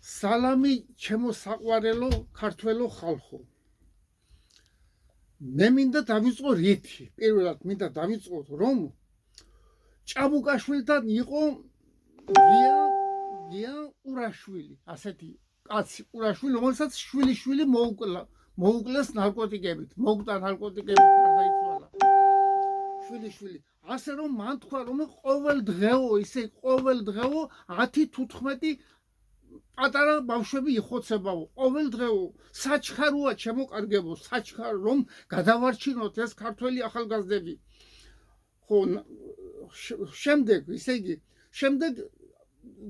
სალამი ჩემო საყვარელო ქართველო ხალხო. მე მინდა დავიწყო რითი. პირველად მინდა დავიწყოთ, რომ ჭაბუკაშვილთან იყო გია ურაშვილი, ასეთი კაცი ურაშვილი, რომელსაც შვილი მოუკლეს ნარკოტიკებით, მოუკვდა ნარკოტიკებით, გარდაიცვალა. შვილი. ასე რომ მან თქვა, რომ ყოველ დღეო 10-15 პატარა ბავშვები იხოცებაო, ყოველ დღეო საჩქაროა შემოკარგებო, საჩქარ რომ გადავარჩინოთ ეს ქართველი ახალგაზრდები. ხო, შემდეგ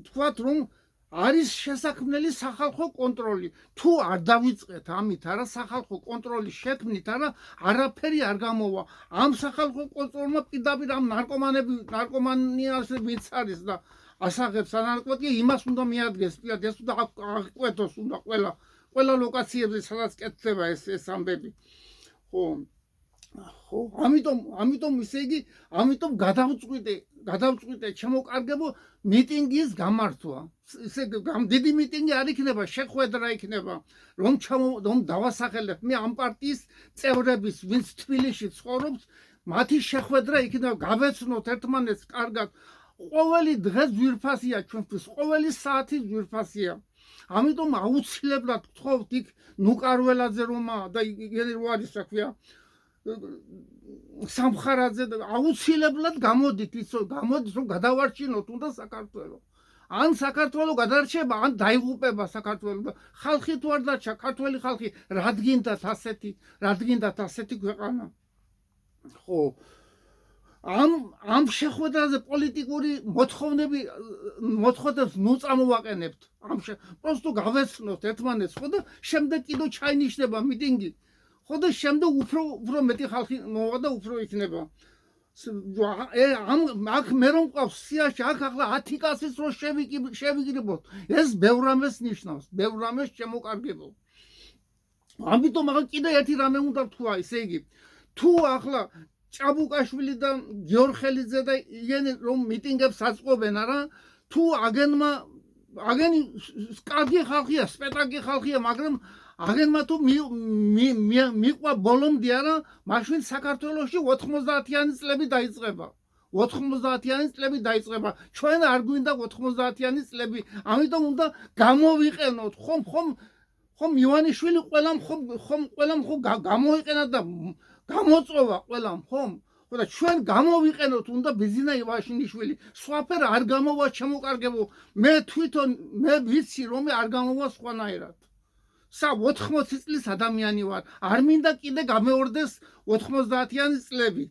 თქვათ, რომ არის შესაქმნელი სახალხო კონტროლი. თუ არ დავიწყეთ ამით, არა სახალხო კონტროლის შექმნით, არა არაფერი არ გამოვა. ამ სახალხო კონტროლმა პირდაპირ ამ ნარკომანიას ვინც არის და ასაღებს ანარკოტიკი, იმას უნდა მიადგეს, ეს უნდა აღკვეთოს, უნდა ყველა ლოკაციებზე, სადაც კეთდება ეს ამბები. ხო, ამიტომ ამიტომ გადავწყვიტე ჩემოკარგებო მიტინგის გამართვა. დიდი მიტინგი არ იქნება, შეხვედრა იქნება, რომ დავასახელებ მე ამ პარტიის წევრების, ვინც თბილისში ცხოვრობს, მათი შეხვედრა იქნება, გავეცნოთ ერთმანეთს კარგად. ყოველი დღე ძვირფასია ჩვენთვის, ყოველი საათი ძვირფასია. ამიტომ აუცილებლად გთხოვთ იქ ნუკარველაძე რომა და რო არის რა ქვია სამხარაძე, აუცილებლად გამოდით რომ გადავარჩინოთ უნდა საქართველო. ან საქართველო გადარჩება, ან დაიღუპება საქართველო და ხალხი თუ არ დარჩა, ქართველი ხალხი რადგინდათ ასეთი ქვეყანა. ხო, ამ შეხვედრაზე პოლიტიკური მოთხოვნებს ნუ წამოვაყენებთ. პროსტო გავეცნოთ ერთმანეთს, ხო და შემდეგ კიდე ჩაინიშნება მიტინგი. ხო და შემდეგ უფრო მეტი ხალხი მოვა და უფრო იქნება. აქ მე რომ მყავს სიაში, აქ ახლა 10 კაცის რო შევიკრიბოთ, ეს ბევრ რამეს ნიშნავს, ბევრ რამეს შემოკარგებო. ამიტომ ახლა კიდე ერთი რამე უნდა ვთქვა, ისე იგი, თუ ახლა ჭაბუკაშვილი და გიორხელიძე და იანი რომ მიტინგებს აწყობენ, არა, თუ აგენი კარგი ხალხია, სპეტაკი ხალხია, მაგრამ აგენმა თუ მიყვა ბოლომდე, არა, მაშინ საქართველოში 90-იანი წლები დაიწყება. 90-იანი წლები დაიწყება. ჩვენ არ გვინდა 90-იანი წლები. ამიტომ უნდა გამოვიყენოთ. ხომ ივანიშვილი ყველამ გამოიყენა და გამოწვევა ყველამ, ხომ? ხო და ჩვენ გამოვიყენოთ, უნდა ბიზინა ივანიშვილი. სვაფერ არ გამოვა შემოკარგებო. მე ვიცი რომ არ გამოვა სხვანაირად. 80 წლის ადამიანი ვარ. არ მინდა კიდე გამეორდეს 90-იანი წლები.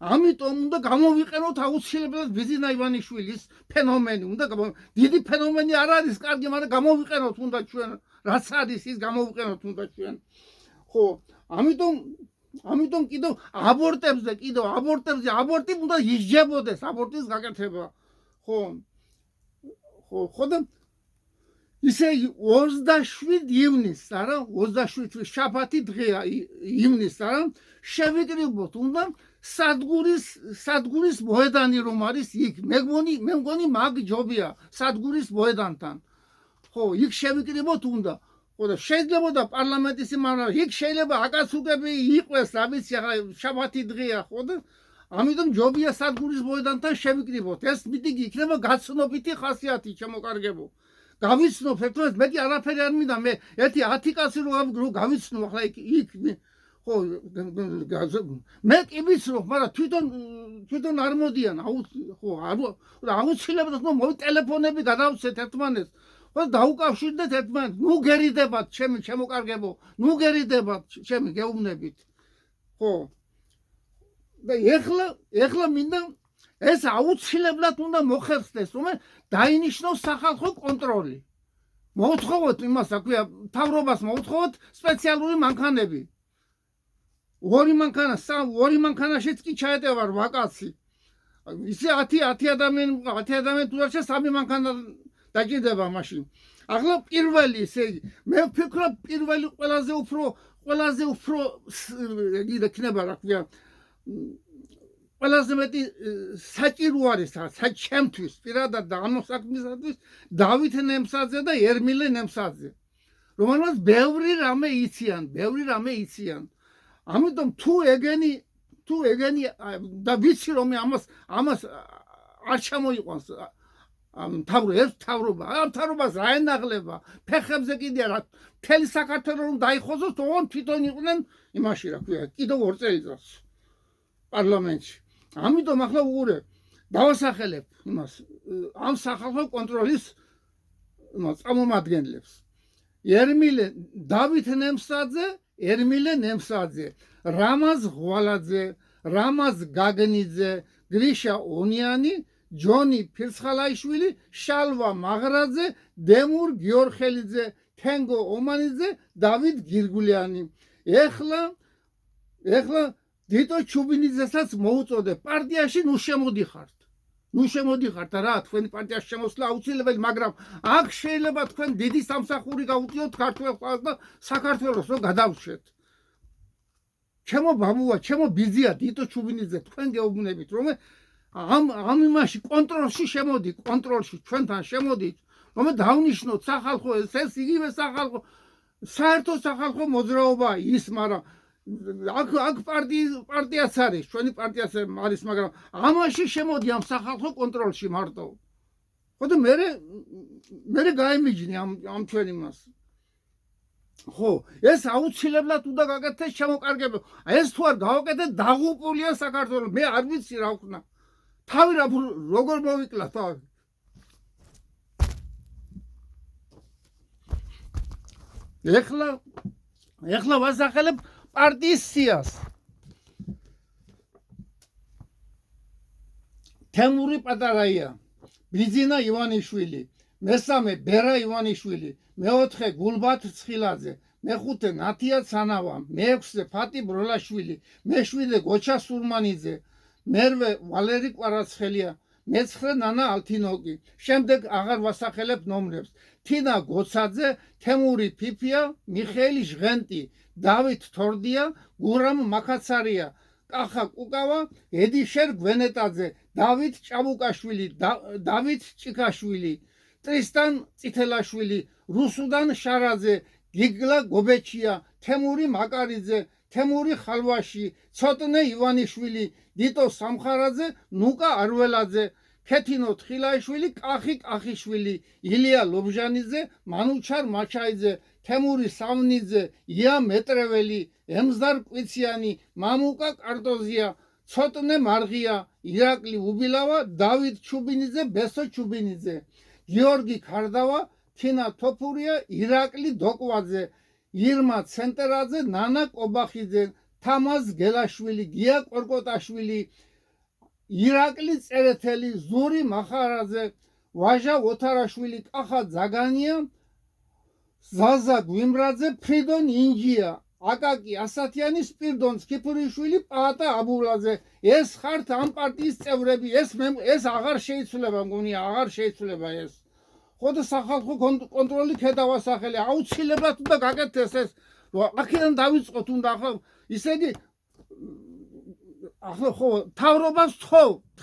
ამიტომ უნდა გამოვიყენოთ აუცილებლად ბიზინა ივანიშვილის ფენომენი. დიდი ფენომენი არ არის კარგი, მაგრამ გამოვიყენოთ უნდა ჩვენ. რაც არის ის გამოვიყენოთ უნდა ჩვენ. ხო, ამიტომ კიდევ აბორტებზე აბორტი უნდა ისჯებოდეს, აბორტის გაკეთება. ხო და ისე 27 ივნისს, არა, 27 შაბათი დღეა ივნისს, არა, შევიკრიბოთ უნდა სადგურის მოედანი რომ არის იქ. მე მგონი მაგ ჯობია სადგურის მოედანთან. ხო, იქ შევიკრიბოთ უნდა. ხო და შეიძლება და პარლამენტის იმანა, იქ შეიძლება აკაცუკები იყვეს, რა ვიცი, ახლა შაბათი დღეა, ხო და ამიტომ ჯობია სადგურის მოედანთან შევიკრიბოთ. ეს მიტინგი იქნება გაცნობითი ხასიათი შემოკარგებო. გავიცნობ ერთმანეთს, მეტი არაფერი არ მინდა, მე ერთი 10 კაცი რო გავიცნობ ახლა იქ. ხო, მე კი ვიცნობ, მაგრამ თვითონ არ მოდიან. ხო, აუცილებლად ტელეფონები გადავცეთ ერთმანეთს. ხო, დაუკავშირდეთ ერთმანეთს. ნუ გერიდებათ ჩემი შემოკარგებო, ნუ გერიდებათ ჩემი გეუბნებით. ხო. და ეხლა მინდა ეს აუცილებლად უნდა მოხერხდეს, რომ დაინიშნოს სახალხო კონტროლი. მოვთხოვოთ იმას, რა ქვია, მთავრობას მოვთხოვოთ სპეციალური მანქანები. ორი მანქანაშიც კი ჩაეტევა 8 კაცი. ისე 10 ადამიანი თუ არ სამი მანქანა დაჭირდება მაშინ. ახლა პირველი, ესე იგი, მე ვფიქრობ პირველი ყველაზე უფრო იქნება, რა ქვია, ყველაზე მეტი საჭირო არის ჩემთვის პირადად და ამ საქმისათვის დავით ნემსაძე და ერმილე ნემსაძე, რომელმაც ბევრი რამე იციან. ამიტომ თუ ეგენი და ვიცი რომ ამას არ ჩამოიყვანს მთავრობას რა ენაღლება, ფეხებზე კიდე რა მთელი საქართველო რომ დაიხოზოს, თუნდაც თვითონ იყვნენ იმაში რა ქვია, კიდევ 2 წელიწადს პარლამენტში. ამიტომ ახლა უყურე, დავასახელებ იმას ამ სახალხო კონტროლის წარმომადგენლებს. დავით ნემსაძე, ერმილე ნემსაძე, რამაზ ღვალაძე, რამაზ გაგნიძე, გრიშა ონიანი, ჯონი ფირცხალაიშვილი, შალვა მაღრაძე, დემურ გიორხელიძე, თენგო ომანიძე, დავით გირგულიანი. ეხლა დიტო ჩუბინიძესაც მოუწოდე პარტიაში, ნუ შემოდიხართ რა, თქვენი პარტიაში შემოსვლა აუცილებელი, მაგრამ აქ შეიძლება თქვენ დიდი სამსახური გაუწიოთ ქართველს და საქართველოს რომ გადავშეთ. ჩემო ბაბუა, ჩემო ბიძია დიტო ჩუბინიძე, თქვენ გეუბნებით რომ ამ იმაში კონტროლში ჩვენთან შემოდით, რომ დავნიშნოთ სახალხო ეს იგივე სახალხო საერთო სახალხო მოძრაობა ის, მაგრამ აქ პარტიაც არის, ჩვენი პარტიაც არის, მაგრამ ამაში შემოდი ამ სახალხო კონტროლში მარტო. ხო და მე გაემიჯნი ამ ჩვენ იმას. ხო, ეს აუცილებლად უნდა გაკეთდეს შემოკარგება. ეს თუ არ გავაკეთეთ, დაღუპულია საქართველო. მე არ ვიცი რა ვქნა. თავი როგორ მოვიკლა თავი. ეხლა ვასახელებ პარტიის სიას. თემური პატარაია, ბიძინა ივანიშვილი, მესამე ბერა ივანიშვილი, მეოთხე გულბათ ცხილაძე, მეხუთე ნათია ცანავა, მეექვსე ფატი ბროლაშვილი, მეშვიდე გოჩა სურმანიძე, მერვე ვალერი კვარაცხელია, მეცხრე ნანა ალთინოკი. შემდეგ აღარ ვასახელებ ნომრებს. თინა გოცაძე, თემური ფიფია, მიხეილი ჟღენტი, დავით თორდია, გურამ მაკაცარია, კახა კუკავა, ედიშერ გვენეტაძე, დავით ჭაბუკაშვილი, დავით ჭიქაშვილი, ტრისტან წითელაშვილი, რუსუდან შარაძე, გიგლა გობეჩია, თემური მაკარიძე, თემური ხალვაში, ცოტნე ივანიშვილი, დიტო სამხარაძე, ნუკა არველაძე, ქეთინო თხილაიშვილი, კახი კახიშვილი, ილია ლობჟანიძე, მანუჩარ მაჩაიძე, თემური სამნიძე, ია მეტრეველი, ემზარ კვიციანი, მამუკა კარტოზია, ცოტნე მარღია, ირაკლი უბილავა, დავით ჩუბინიძე, ბესო ჩუბინიძე, გიორგი ქარდავა, თინა თოფურია, ირაკლი დოკვაძე, ირმა ცენტერაძე, ნანა კობახიძე, თამაზ გელაშვილი, გია კორკოტაშვილი, ირაკლი წერეთელი, ზური მახარაძე, ვაჟა ოთარაშვილი, კახა ძაგანია, ზაზა გვიმრაძე, ფრიდონ ინჯია, აკაკი ასათიანი, სპირდონ სკიფურიშვილი, პაატა აბულაძე. ეს ხართ ამ პარტიის წევრები. ეს აღარ შეიცვლება, მგონია, აღარ შეიცვლება ეს. ხო და სახალხო კონტროლი ქედავასახელი, აუცილებლად უნდა გაკეთდეს ეს. აქედან დავიწყოთ უნდა ახლა, ისე იგი ახლა ხო თავრობას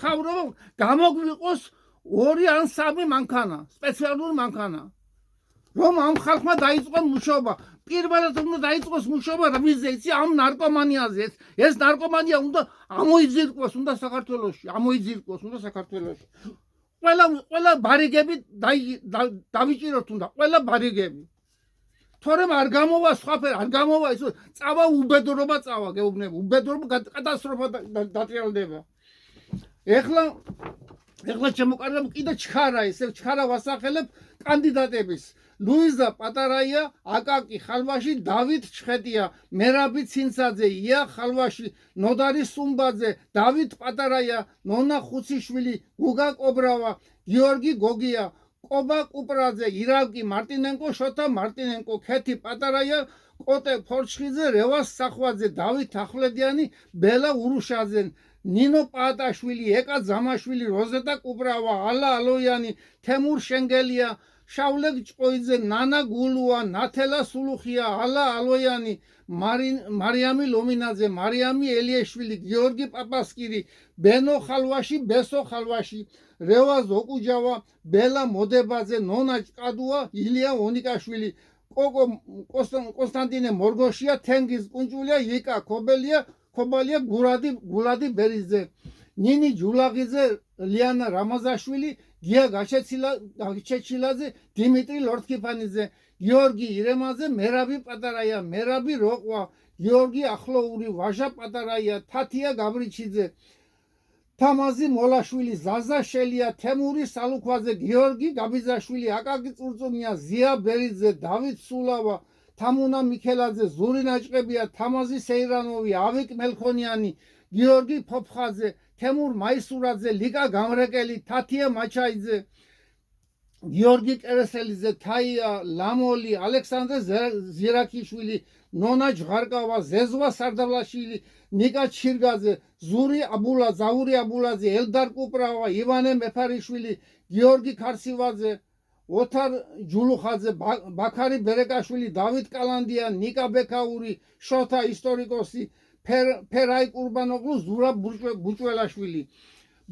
თავრობა გამოგვიყოს 2 ან 3 მანქანა, სპეციალური მანქანა. რომ ამ ხალხმა დაიწყოს მუშაობა. პირველად უნდა დაიწყოს მუშაობა რამიზე, იცი, ამ ნარკომანიაზე. ეს ნარკომანია უნდა ამოიძირკოს, უნდა საქართველოში. ყველა ბარიგები დავიჭიროთ უნდა, ყველა ბარიგები. თორემ არ გამოვა სხვაფერი, არ გამოვა ის წავა უბედურობა წავა, გეუბნები, უბედურობა კატასტროფა დატრიალდება. ეხლა შემოკარგებ კიდე ჩქარა, ესე ჩქარა ვასახელებ კანდიდატების. ლუიზა პატარაია, აკაკი ხალვაში, დავით ჩხეტია, მერაბი ცინცაძე, ია ხალვაში, ნოდარი სუმბაძე, დავით პატარაია, ნონა ხუციშვილი, გუგა კობრავა, გიორგი გოგია, კობა კუპრაძე, ირაკი მარტინენკო, შოთა მარტინენკო, ქეთი პატარაია, კოტე ფორჩხიძე, რევას სახვაძე, დავით ახვლედიანი, ბელა ურუშაძე, ნინო პაატაშვილი, ეკა ძამაშვილი, როზეტა კუპრავა, ალა ალოიანი, თემურ შენგელია, შავლე ჭყოიძე, ნანა გულუა, ნათელა სულუხია, ალა ალოიანი, მარიამი ლომინაძე, მარიამი ელიეშვილი, გიორგი პაპასკირი, ბენო ხალვაში, ბესო ხალვაში, რევაზ ოკუჯავა, ბელა მოდებაძე, ნონა ჭყადუა, ილია ონიკაშვილი, კოკო კონსტანტინე მორგოშია, თენგიზ კუნჭულია, იკა ქობალია, გულადი ბერიძე, ნინი ჯულაღიძე, ლიანა რამაზაშვილი, გია გაჩეჩილაძე, დიმიტრი ლორთქიფანიძე, გიორგი ირემაძე, მერაბი პატარაია, მერაბი როყვა, გიორგი ახლოური, ვაჟა პატარაია, თათია გაბრიჩიძე, თამაზი მოლაშვილი, ზაზა შელია, თემური სალუქვაძე, გიორგი გაბიძაშვილი, აკაკი წურწუმია, ზია ბერიძე, დავით სულავა, თამუნა მიქელაძე, ზური ნაჭყებია, თამაზი სეირანოვი, ავიკ მელქონიანი, გიორგი ფოფხაძე, თემურ მაისურაძე, ლიკა გამრეკელი, თათია მაჩაიძე, გიორგი კერესელიძე, თაია ლამოლი, ალექსანდრე ზირაქიშვილი, ნონა ჯღარკავა, ზეზვა სარდავლაშვილი, ნიკა ჩირგაძე, ზური აბულაძე, ელდარ კუპრავა, ივანე მეფარიშვილი, გიორგი ქარსივაძე, ოთარ ჯულუხაძე, ბაქარი ბერეკაშვილი, დავით კალანდია, ნიკა ბექაური, შოთა ისტორიკოსი, ფერაი კურბანოღლუ, ზურაბ ბუჭველაშვილი,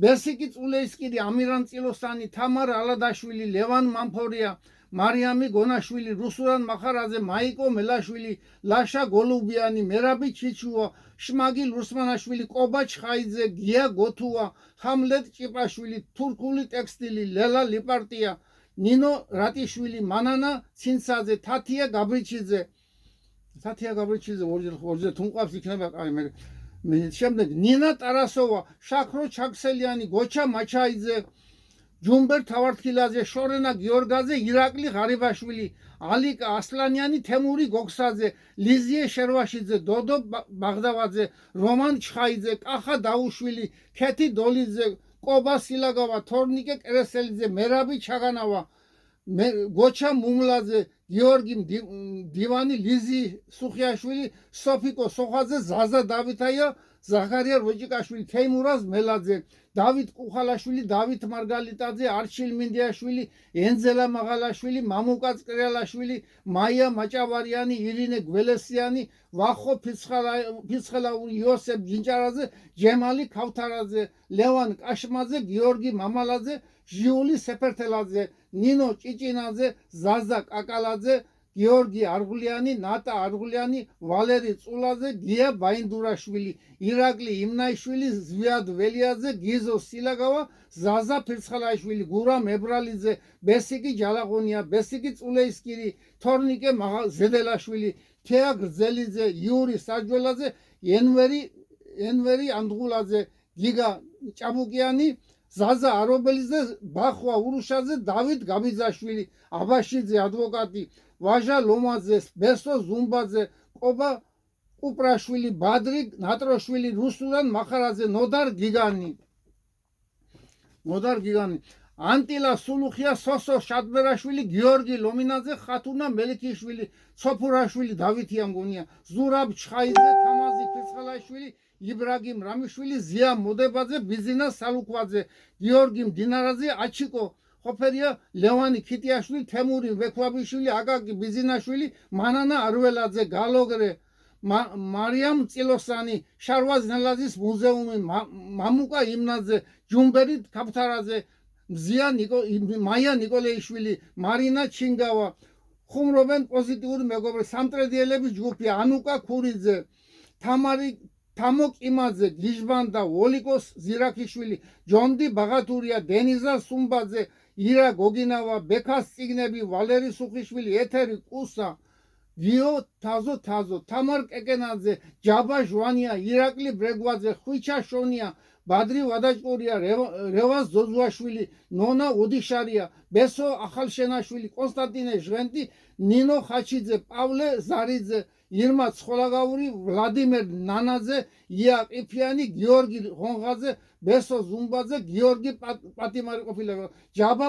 ბესიკი წულეისკირი, ამირან წილოსანი, თამარ ალადაშვილი, ლევან მამფორია, მარიამი გონაშვილი, რუსურან მახარაძე, მაიკო მელაშვილი, ლაშა გოლუბიანი, მერაბი ჩიჩუა, შმაგი ლურსმანაშვილი, კობა ჩხაიძე, გია გოთუა, ხამლეთ ჭიპაშვილი, თურქული ტექსტილი, ლელა ლიპარტია, ნინო რატიშვილი, მანანა ცინცაძე, თათია გაბრიჩიძე, ორჯერ თუნყავს იქნება, შემდეგ ნინა ტარასოვა, შაქრო ჩაქსელიანი, გოჩა მაჩაიძე, ჯუმბერ თავართქილაძე, შორენა გიორგაძე, ირაკლი ღარიბაშვილი, ალიკა ასლანიანი, თემური გოგსაძე, ლიზიე შერვაშიძე, დოდო ბაღდავაძე, რომან ჩხაიძე, კახა დაუშვილი, ქეთი დოლიძე, კობა სილაგავა, თორნიკე კერესელიძე, მერაბი ჩაგანავა, გოჩა მუმლაძე, გიორგი დივანი, ლიზი სუხიაშვილი, სოფიკო სოხაძე, ზაზა დავითაია, ზახარია როჯიკაშვილი, თეიმურაზ მელაძე, დავით კუხალაშვილი, დავით მარგალიტაძე, არჩილ მინდიაშვილი, ენზელა მაღალაშვილი, მამუკა წკრიალაშვილი, მაია მაჭავარიანი, ირინე გველესიანი, ვახო ფიცხელაური, იოსებ ჯინჭარაძე, ჯემალი ქავთარაძე, ლევან კაშმაძე, გიორგი მამალაძე, ჟიული სეფერთელაძე, ნინო ჭიჭინაძე, ზაზა კაკალაძე, გიორგი არღულიანი, ნატა არღულიანი, ვალერი წულაძე, გია ბაინდურაშვილი, ირაკლი იმნაიშვილი, ზვიად ველიაძე, გიზო სილაგავა, ზაზა ფირცხალაშვილი, გურამ ებრალიძე, ბესიკი ჯალაღონია, ბესიკი წულეისკირი, თორნიკე ზედელაშვილი, თეა გრძელიძე, იური საჯველაძე, ენვერი ანდღულაძე, გიგა ჭაბუკიანი, ზაზა არობელიძე, ბახვა ურუშაძე, დავით გაბიძაშვილი, აბაშიძე ადვოკატი, ვაჟა ლომაძე, ბესო ზუმბაძე, ყობა კუპრაშვილი, ბადრი ნატროშვილი, რუსულან მახარაძე, ნოდარ გიგანი, ანტილა სულუხია, სოსო შადბერაშვილი, გიორგი ლომინაძე, ხათუნა მელიქიშვილი, ცოფურაშვილი, დავითი ამგონია, ზურაბ ჩხაიძე, თამაზი ფირცხალაშვილი, იბრაგიმ რამიშვილი, ზია მოდებაძე, ბიზინა სალუქვაძე, გიორგი მდინარაძე, აჩიკო ხოფერია, ლევანი ქიტიაშვილი, თემური ვექვაბიშვილი, აკაკი ბიზინაშვილი, მანანა არველაძე, გალოგრე, მარიამ წილოსანი, შარვაზ ნელაძის მუზეუმი, მამუკა იმნაძე, ჯუმბერი ქაფთარაძე, მაია ნიკოლეიშვილი, მარინა ჩინგავა, ხუმრობენ პოზიტიური მეგობრები, სამტრედიელების ჯგუფი, ანუკა ქურიძე, თამო კიმაძე, გიჟბანდა, ოლიკოს ზირაქიშვილი, ჯონდი ბაღათურია, დენიზა სუმბაძე, ირა გოგინავა, ბექას წიგნები, ვალერი სუხიშვილი, ეთერი კუსა, გიო თაზო, თამარ კეკენაძე, ჯაბა ჟვანია, ირაკლი ბრეგვაძე, ხვიჩა შონია, ბადრი ვადაჭყურია, რევას ზოზუაშვილი, ნონა ოდიშარია, ბესო ახალშენაშვილი, კონსტანტინე ჟღენტი, ნინო ხაჩიძე, პავლე ზარიძე, ირმა ცხოლაგაური, ვლადიმერ ნანაძე, ია ყიფიანი, გიორგი ღონღაძე, ბესო ზუმბაძე, გიორგი პატიმარი ყოფილა, ჯაბა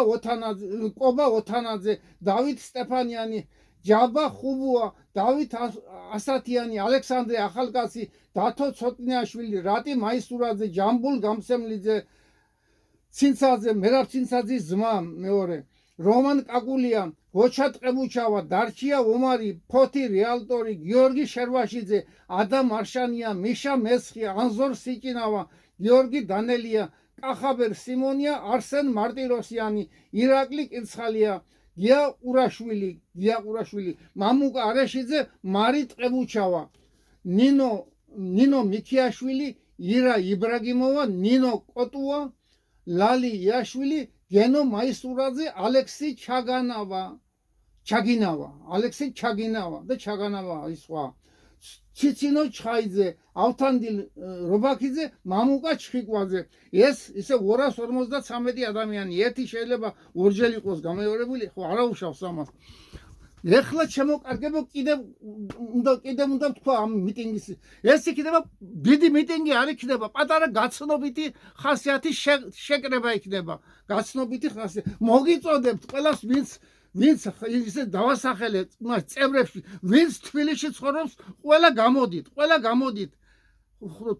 ყობა ოთანაძე, დავით სტეფანიანი, ჯაბა ხუბუა, დავით ასათიანი, ალექსანდრე ახალკაცი, დათო ცოტნიაშვილი, რატი მაისურაძე, ჯამბულ გამსემლიძე, ცინცაძე, მერაბ ცინცაძის ძმა მეორე, რომან კაკულია, გოჩა ტყებუჩავა, დარჩია ომარი, ფოთი რეალტორი, გიორგი შერვაშიძე, ადამ არშანია, მიშა მესხია, ანზორ სიჭინავა, გიორგი დანელია, კახაბერ სიმონია, არსენ მარტიროსიანი, ირაკლი კირცხალია, გია ყურაშვილი, მამუკა არაშიძე, მარი ტყებუჩავა, ნინო მიქიაშვილი, ირა იბრაგიმოვა, ნინო კოტუა, ლალი იაშვილი, გენო მაისურაძე, ალექსი ჩაგინავა და ჩაგანავა ის სხვა. ციცინო ჩხაიძე, ავთანდილ რობაქიძე, მამუკა ჩხიკვაძე. ეს ისე 253 ადამიანი, ერთი შეიძლება ორჯერ იყოს გამეორებული, ხო არა უშავს ამას. ეხლა შემოკარგებო კიდევ უნდა თქვა ამ მიტინგის. ეს იქნება დიდი მიტინგი არ იქნება, პატარა გაცნობიტი ხასიათის შეკრება იქნება. გაცნობიტი ხასიათი. მოგიწოდებთ ყველას ვინც ისე დავასახელეთ მას წევრებში, ვინც თბილისში ცხოვრობს, ყველა გამოდით.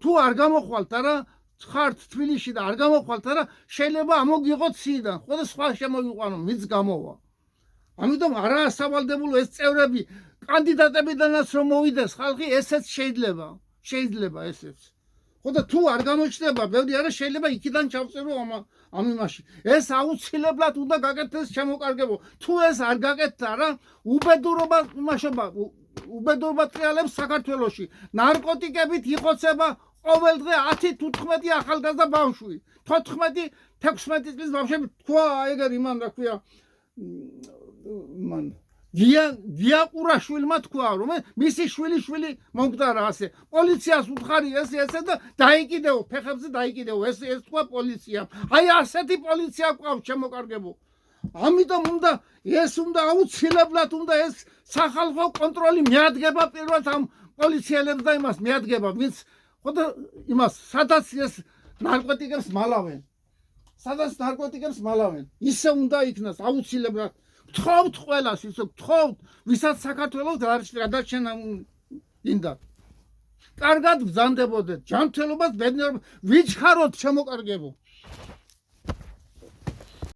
თუ არ გამოხვალთ არა, ხართ თბილისში და არ გამოხვალთ არა, შეიძლება ამოგიღოთ სიდან, ხო და სხვა შემოიყვანო, ვინც გამოვა. ამიტომ არაა სავალდებულო ეს წევრები კანდიდატებიდანაც რომ მოვიდეს ხალხი, ესეც შეიძლება ესეც. ხო და თუ არ გამოჩნდება, ბევრი არა შეიძლება იქიდან ჩავწერო ამ იმაში. ეს აუცილებლად უნდა გაკეთდეს შემოკარგებო. თუ ეს არ გაკეთდა რა, უბედურობა ტრიალებს საქართველოში. ნარკოტიკებით იხოცება ყოველ დღე 10-15 ახალგაზრდა ბავშვი. 14-16 წლის ბავშვები თქვა ეგერ იმან რა ქვია გია ყურაშვილმა თქვა რომ მისი შვილი მომკვდარა ასე პოლიციას უთხარი ესე და დაიკიდეო ფეხებზე დაიკიდეო ეს თქვა პოლიციამ აი ასეთი პოლიცია ყავს შემოკარგებო ამიტომ უნდა აუცილებლად უნდა ეს სახალხო კონტროლი მიადგება პირველად ამ პოლიციელებს და იმას მიადგება ვინც ხო და იმას სადაც ეს ნარკოტიკებს მალავენ ისე უნდა იქნას აუცილებლად გთხოვთ ყველას ისე გთხოვთ ვისაც საქართველოს გადარჩენა გინდა კარგად ბრძანდებოდეთ ჯანმრთელობას ბედნიერებას ვიჩქაროთ შემოკარგებო